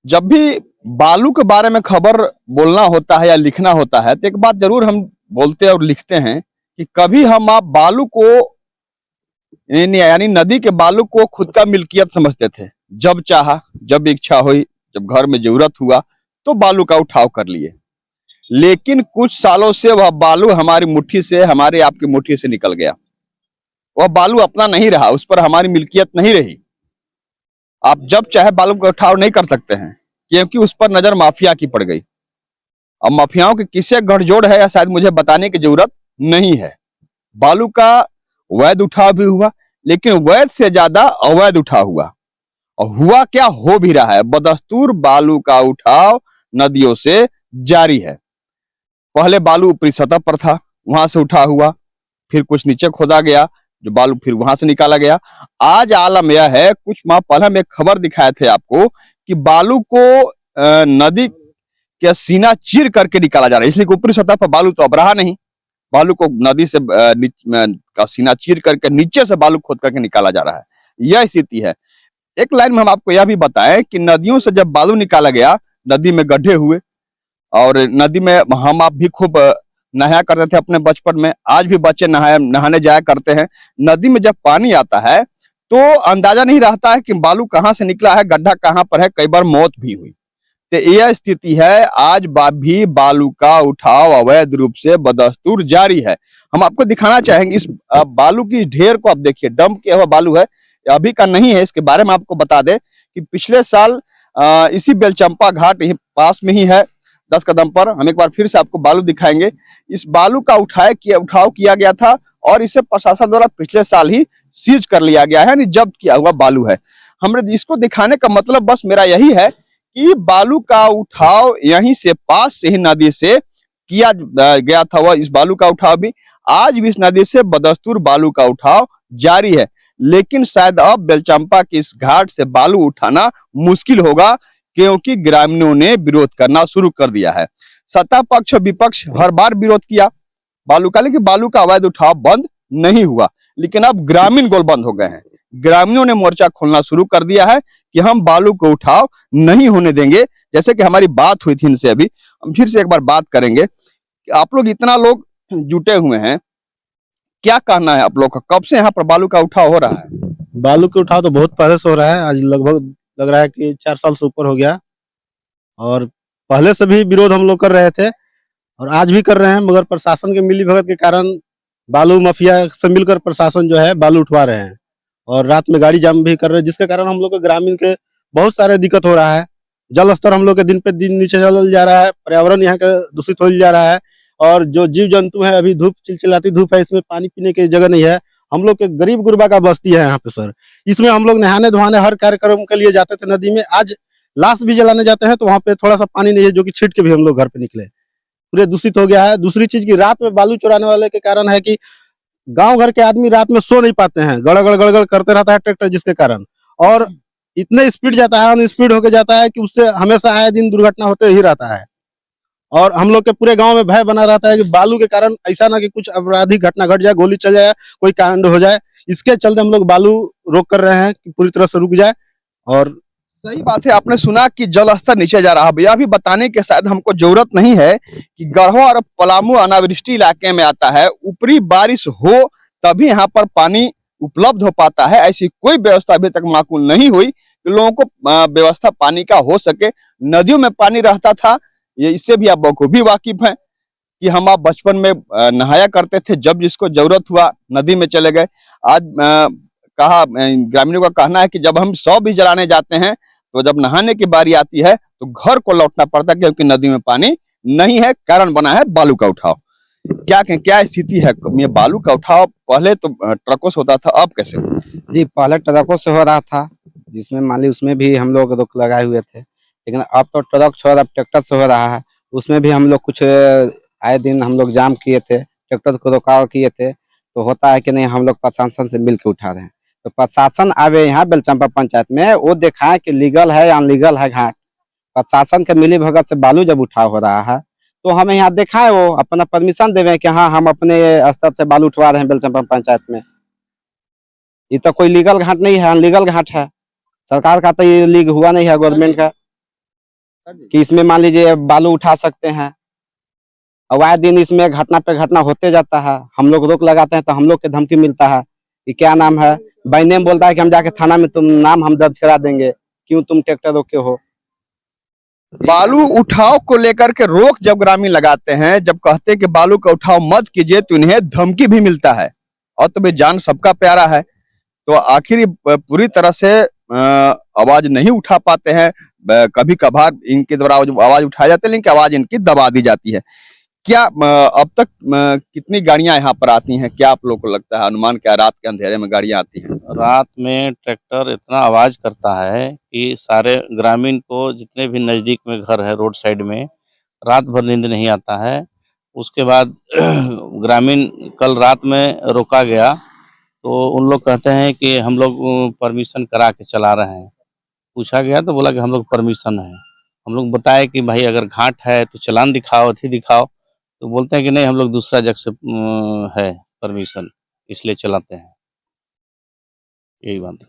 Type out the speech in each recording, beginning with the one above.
जब भी बालू के बारे में खबर बोलना होता है या लिखना होता है तो एक बात जरूर हम बोलते और लिखते हैं कि कभी हम आप बालू को यानी नदी के बालू को खुद का मिल्कियत समझते थे। जब चाहा, जब इच्छा हुई, जब घर में जरूरत हुआ तो बालू का उठाव कर लिए। लेकिन कुछ सालों से वह बालू हमारी मुट्ठी से, हमारे आपकी मुट्ठी से निकल गया। वह बालू अपना नहीं रहा, उस पर हमारी मिल्कियत नहीं रही। आप जब चाहे बालू का उठाव नहीं कर सकते हैं क्योंकि उस पर नजर माफिया की पड़ गई। अब माफियाओं के किससे गठजोड़ है या शायद मुझे बताने की जरूरत नहीं है। बालू का वैध उठाव भी हुआ, लेकिन वैध से ज्यादा अवैध उठाव हुआ। और हुआ क्या, हो भी रहा है। बदस्तूर बालू का उठाव नदियों से जारी है। पहले बालू ऊपरी सतह पर था, वहां से उठा हुआ, फिर कुछ नीचे खोदा गया, जो बालू फिर वहां से निकाला गया। आज आलम यह है, कुछ माह पहले हम एक खबर दिखाए थे आपको कि बालू को नदी के सीना चीर करके निकाला जा रहा है। इसलिए ऊपरी सतह पर बालू तो अब रहा नहीं। बालू को नदी से का सीना चीर करके नीचे से बालू खोद करके निकाला जा रहा है। यह स्थिति है। एक लाइन में हम आपको यह भी बताएं कि नदियों से जब बालू निकाला गया, नदी में गड्ढे हुए और नदी में हम आप भी खूब नहाया करते थे अपने बचपन में। आज भी बच्चे नहाने जाया करते हैं। नदी में जब पानी आता है तो अंदाजा नहीं रहता है कि बालू कहाँ से निकला है, गड्ढा कहाँ पर है। कई बार मौत भी हुई। तो यह स्थिति है। आज भी बालू का उठाव अवैध रूप से बदस्तूर जारी है। हम आपको दिखाना चाहेंगे इस बालू की ढेर को। आप देखिए, डंप किया हुआ बालू है, अभी का नहीं है। इसके बारे में आपको बता दें कि पिछले साल इसी बेलचंपा घाट पास में ही है, 10 कदम पर। हम एक बार फिर से आपको बालू दिखाएंगे। इस बालू का उठाव किया गया था और इसे प्रशासन द्वारा पिछले साल ही सीज कर लिया गया है, यानी जब्त किया हुआ बालू है। हमने इसको दिखाने का मतलब बस मेरा यही है कि बालू का उठाव यहीं से, पास से ही नदी से किया गया था। वह इस बालू का उठाव भी आज भी इस नदी से बदस्तूर बालू का उठाव जारी है। लेकिन शायद अब बेलचंपा के इस घाट से बालू उठाना मुश्किल होगा क्योंकि ग्रामीणों ने विरोध करना शुरू कर दिया है। सत्ता पक्ष और विपक्ष हर बार विरोध किया बालू का, लेकिन बालू का अवैध उठाव बंद नहीं हुआ। लेकिन अब ग्रामीण गोलबंद हो गए हैं। ग्रामीणों ने मोर्चा खोलना शुरू कर दिया है कि हम बालू को उठाव नहीं होने देंगे। जैसे कि हमारी बात हुई थी इनसे, अभी हम फिर से एक बार बात करेंगे कि आप लोग इतना लोग जुटे हुए हैं, क्या कहना है आप लोग का? कब से यहाँ पर बालू का उठाव हो रहा है? बालू के उठाव तो बहुत पहले से हो रहा है। आज लगभग लग रहा है कि 4 साल से ऊपर हो गया। और पहले से भी विरोध हम लोग कर रहे थे और आज भी कर रहे हैं, मगर प्रशासन के मिलीभगत के कारण बालू माफिया से मिलकर प्रशासन जो है बालू उठवा रहे हैं और रात में गाड़ी जाम भी कर रहे हैं, जिसके कारण हम लोग के ग्रामीण के बहुत सारे दिक्कत हो रहा है। जल स्तर हम लोग के दिन पे दिन नीचे चल जा रहा है, पर्यावरण यहाँ का दूषित हो जा रहा है और जो जीव जंतु है, अभी धूप चिलचिलाती धूप है, इसमें पानी पीने की जगह नहीं है। हम लोग के गरीब गुरबा का बस्ती है यहाँ पे सर। इसमें हम लोग नहाने धोने हर कार्यक्रम के लिए जाते थे नदी में। आज लाश भी जलाने जाते हैं तो वहाँ पे थोड़ा सा पानी नहीं है, जो कि छीट के भी हम लोग घर पे निकले। पूरे दूषित हो गया है। दूसरी चीज की रात में बालू चुराने वाले के कारण है कि गांव घर के आदमी रात में सो नहीं पाते हैं, गड़गड़ गड़गड़ करते रहता है ट्रैक्टर, जिसके कारण और इतने स्पीड जाता है, अनस्पीड होके जाता है कि उससे हमेशा आए दिन दुर्घटना होते ही रहता है। और हम लोग के पूरे गांव में भय बना रहता है कि बालू के कारण ऐसा ना कि कुछ आपराधिक घटना घट जाए, गोली चल जाए, कोई कांड हो जाए। इसके चलते हम लोग बालू रोक कर रहे हैं कि पूरी तरह से रुक जाए। और सही बात है। आपने सुना कि जल स्तर नीचे जा रहा है। यह भी बताने की शायद हमको जरूरत नहीं है कि गढ़वा और पलामू अनावृष्टि इलाके में आता है। ऊपरी बारिश हो तभी यहाँ पर पानी उपलब्ध हो पाता है। ऐसी कोई व्यवस्था अभी तक माकूल नहीं हुई कि लोगों को व्यवस्था पानी का हो सके। नदियों में पानी रहता था, ये इससे भी आप बखूबी वाकिफ हैं कि हम आप बचपन में नहाया करते थे, जब जिसको जरूरत हुआ नदी में चले गए। आज ग्रामीणों का कहना है कि जब हम शव भी जलाने जाते हैं तो जब नहाने की बारी आती है तो घर को लौटना पड़ता है क्योंकि नदी में पानी नहीं है। कारण बना है बालू का उठाव। क्या स्थिति है? ये बालू का उठाव पहले तो ट्रकों से होता था, अब कैसे? जी, पहले ट्रकों से हो रहा था, जिसमें मान ली उसमें भी हम लोग रोक लगाए हुए थे। लेकिन अब तो ट्रक छोड़ अब ट्रैक्टर से हो रहा है। उसमें भी हम लोग कुछ आए दिन हम लोग जाम किए थे, ट्रैक्टर को रोकाव किए थे। तो होता है कि नहीं, हम लोग प्रशासन से मिल के उठा रहे हैं। तो प्रशासन आवे यहाँ बेलचंपा पंचायत में, वो दिखाए कि लीगल है या अनलीगल है घाट। प्रशासन के मिली भगत से बालू जब उठाव हो रहा है तो हमें यहाँ दिखाए, वो अपना परमिशन देवे कि हाँ हम अपने स्तर से बालू उठवा रहे हैं बेलचंपा पंचायत में। ये तो कोई लीगल घाट नहीं है, अनलीगल घाट है। सरकार का तो ये लीग हुआ नहीं है, गवर्नमेंट का। कि इसमें मान लीजिए बालू उठा सकते हैं। और आए दिन इसमें घटना पे घटना होते जाता है। हम लोग रोक लगाते हैं तो हम लोग के धमकी मिलता है कि क्या नाम है, बाई नेम बोलता है कि हम जाके थाना में तुम नाम हम दर्ज करा देंगे, क्यों तुम ट्रैक्टर रोके हो। बालू उठाव को लेकर के रोक जब ग्रामीण लगाते हैं, जब कहते हैं कि बालू का उठाव मत कीजिए, तो इन्हें धमकी भी मिलता है। और तो भाई जान सबका प्यारा है, तो आखिर ये पूरी तरह से आवाज नहीं उठा पाते हैं। कभी कभार इनके द्वारा आवाज उठाई जाती है, लेकिन आवाज इनकी दबा दी जाती है। क्या अब तक कितनी गाड़ियां यहाँ पर आती हैं? क्या आप लोग को लगता है, अनुमान क्या रात के अंधेरे में गाड़ियां आती हैं? रात में ट्रैक्टर इतना आवाज करता है कि सारे ग्रामीण को, जितने भी नजदीक में घर है रोड साइड में, रात भर नींद नहीं आता है। उसके बाद ग्रामीण कल रात में रोका गया तो उन लोग कहते हैं कि हम लोग परमिशन करा के चला रहे हैं। पूछा गया तो बोला कि हम लोग परमिशन है। हम लोग बताए कि भाई अगर घाट है तो चालान दिखाओ, अथी दिखाओ, तो बोलते हैं कि नहीं, हम लोग दूसरा जगह से है परमिशन, इसलिए चलाते हैं। यही बात है।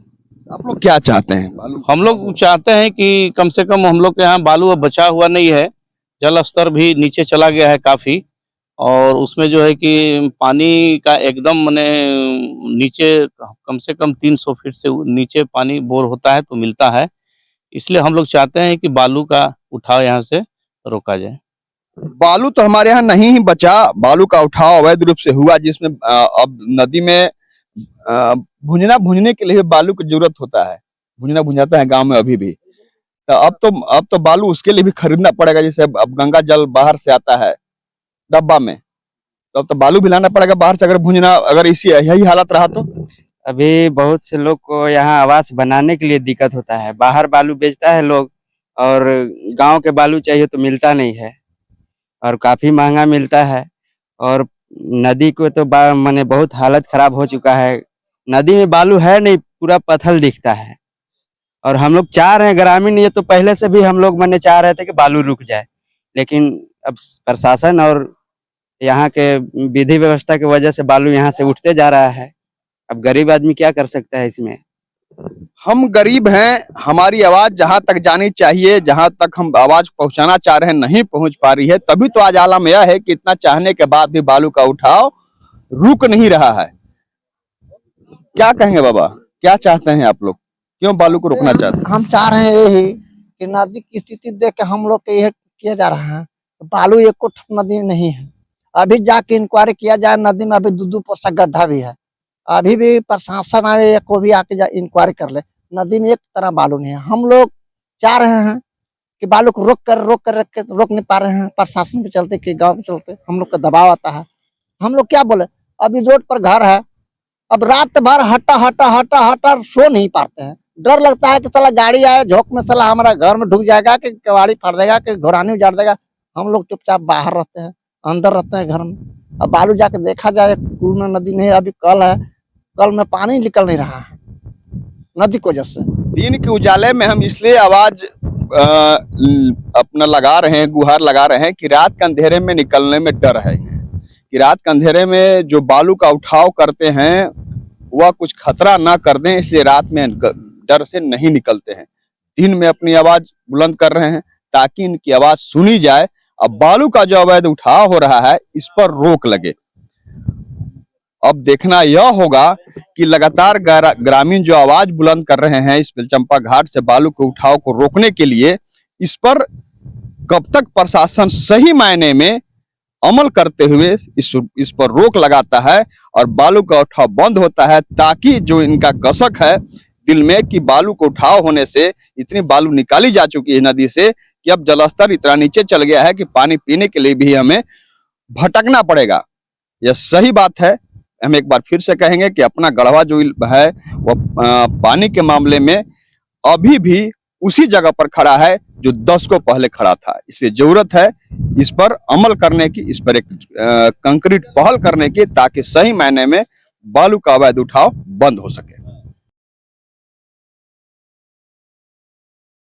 आप लोग क्या चाहते हैं? बालू हम लोग चाहते हैं कि कम से कम हम लोग के यहाँ बालू अब बचा हुआ नहीं है। जल स्तर भी नीचे चला गया है काफी, और उसमें जो है कि पानी का एकदम माने नीचे कम से कम 300 फीट से नीचे पानी बोर होता है तो मिलता है। इसलिए हम लोग चाहते हैं कि बालू का उठाव यहाँ से रोका जाए। बालू तो हमारे यहाँ नहीं ही बचा। बालू का उठाव अवैध रूप से हुआ, जिसमें अब नदी में भुनने के लिए बालू की जरूरत होता है। भुजना भुंजाता है गांव में अभी भी। तो अब तो बालू उसके लिए भी खरीदना पड़ेगा। जैसे अब गंगा जल बाहर से आता है डब्बा में, तो अब तो बालू भी लाना पड़ेगा बाहर से। अगर भुजना, अगर इसी यही हालत रहा तो अभी बहुत से लोग को यहाँ आवास बनाने के लिए दिक्कत होता है। बाहर बालू बेचता है लोग, और गांव के बालू चाहिए तो मिलता नहीं है, और काफी महंगा मिलता है। और नदी को तो माने बहुत हालत खराब हो चुका है। नदी में बालू है नहीं, पूरा पत्थर दिखता है। और हम लोग चाह रहे हैं ग्रामीण, ये तो पहले से भी हम लोग मैंने चाह रहे थे कि बालू रुक जाए, लेकिन अब प्रशासन और यहाँ के विधि व्यवस्था की वजह से बालू यहाँ से उठते जा रहा है। अब गरीब आदमी क्या कर सकता है इसमें। हम गरीब हैं, हमारी आवाज जहां तक जानी चाहिए, जहां तक हम आवाज पहुंचाना चाह रहे हैं, नहीं पहुंच पा रही है। तभी तो आज आलम यह है कि इतना चाहने के बाद भी बालू का उठाव रुक नहीं रहा है। क्या कहेंगे बाबा, क्या चाहते हैं आप लोग? क्यों बालू को रोकना चाहते हैं? हम चाह रहे हैं यही कि नदी की स्थिति देख के हम लोग के यह किया जा रहा है। बालू एक को नदी में नहीं है। अभी जाके इंक्वायरी किया जाए, नदी में अभी 2-2 पोसा गड्ढा भी है। अभी भी प्रशासन आए को भी आके इंक्वायरी कर ले, नदी में एक तरह बालू नहीं है। हम लोग चाह रहे हैं कि बालू को रोक नहीं पा रहे हैं। प्रशासन के चलते कि गाँव के चलते हम लोग का दबाव आता है। हम लोग क्या बोले, अभी रोड पर घर है, अब रात भर हटा सो नहीं पाते हैं। डर लगता है कि साला गाड़ी आए झोंक में साला हमारा घर में ढुक जाएगा, कि कबाड़ी फाड़ देगा, कि घोरानी उजाड़ देगा। हम लोग चुपचाप बाहर रहते हैं, अंदर रहते हैं घर में। अब बालू जाके देखा जाए, कुल में नदी नहीं। अभी कल है, कल में पानी निकल नहीं रहा है नदी की वजह से। दिन के उजाले में हम इसलिए आवाज अपना लगा रहे हैं, गुहार लगा रहे हैं कि रात के अंधेरे में निकलने में डर है। कि रात के अंधेरे में जो बालू का उठाव करते हैं वह कुछ खतरा ना कर दें, इसलिए रात में डर से नहीं निकलते हैं। दिन में अपनी आवाज बुलंद कर रहे हैं ताकि इनकी आवाज सुनी जाए। अब बालू का जो अवैध उठाव हो रहा है, इस पर रोक लगे। अब देखना यह होगा कि लगातार ग्रामीण जो आवाज बुलंद कर रहे हैं इस बेलचंपा घाट से बालू के उठाव को रोकने के लिए, इस पर कब तक प्रशासन सही मायने में अमल करते हुए इस पर रोक लगाता है और बालू का उठाव बंद होता है, ताकि जो इनका कसक है दिल में कि बालू को उठाव होने से इतनी बालू निकाली जा चुकी है नदी से कि अब जलस्तर इतना नीचे चल गया है कि पानी पीने के लिए भी हमें भटकना पड़ेगा। यह सही बात है। हम एक बार फिर से कहेंगे कि अपना गढ़वा जो है वह पानी के मामले में अभी भी उसी जगह पर खड़ा है जो 10 को पहले खड़ा था। इसलिए जरूरत है इस पर अमल करने की, इस पर एक कंक्रीट पहल करने की, ताकि सही मायने में बालू का अवैध उठाव बंद हो सके।